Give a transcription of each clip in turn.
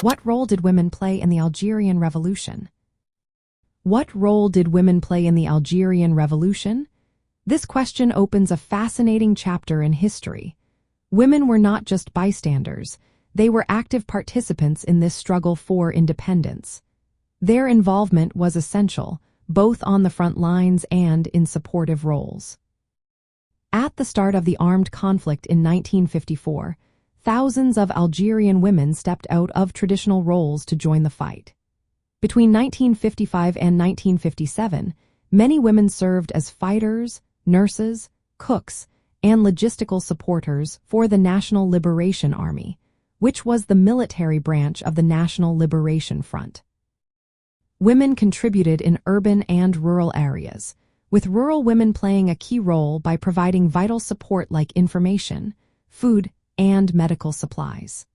What role did women play in the Algerian Revolution? What role did women play in the Algerian Revolution? This question opens a fascinating chapter in history. Women were not just bystanders, they were active participants in this struggle for independence. Their involvement was essential, both on the front lines and in supportive roles. At the start of the armed conflict in 1954, thousands of Algerian women stepped out of traditional roles to join the fight. Between 1955 and 1957, many women served as fighters, nurses, cooks, and logistical supporters for the National Liberation Army, which was the military branch of the National Liberation Front. Women contributed in urban and rural areas, with rural women playing a key role by providing vital support like information, food, and medical supplies.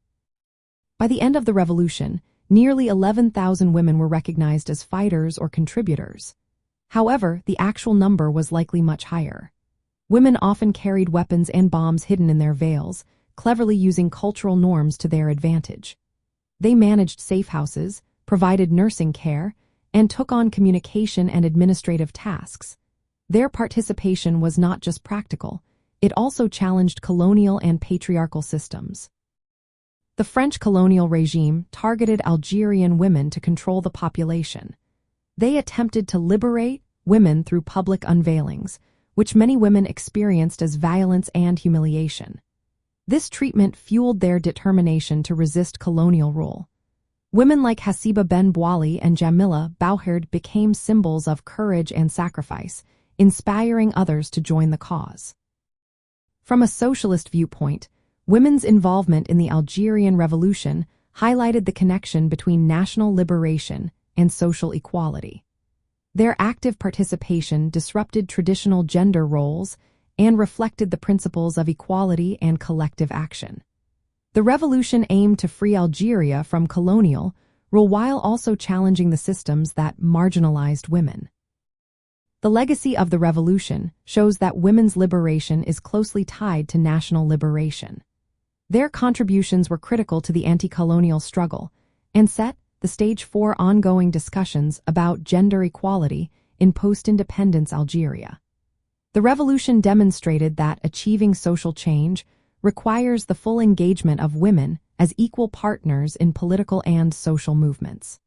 By the end of the revolution, nearly 11,000 women were recognized as fighters or contributors. However, the actual number was likely much higher. Women often carried weapons and bombs hidden in their veils, cleverly using cultural norms to their advantage. They managed safe houses, provided nursing care, and took on communication and administrative tasks. Their participation was not just practical, it also challenged colonial and patriarchal systems. The French colonial regime targeted Algerian women to control the population. They attempted to liberate women through public unveilings, which many women experienced as violence and humiliation. This treatment fueled their determination to resist colonial rule. Women like Hassiba Bouali and Djamila Bouhired became symbols of courage and sacrifice, inspiring others to join the cause. From a socialist viewpoint, women's involvement in the Algerian Revolution highlighted the connection between national liberation and social equality. Their active participation disrupted traditional gender roles and reflected the principles of equality and collective action. The revolution aimed to free Algeria from colonial rule while also challenging the systems that marginalized women. The legacy of the revolution shows that women's liberation is closely tied to national liberation. Their contributions were critical to the anti-colonial struggle and set the stage for ongoing discussions about gender equality in post-independence Algeria. The revolution demonstrated that achieving social change requires the full engagement of women as equal partners in political and social movements.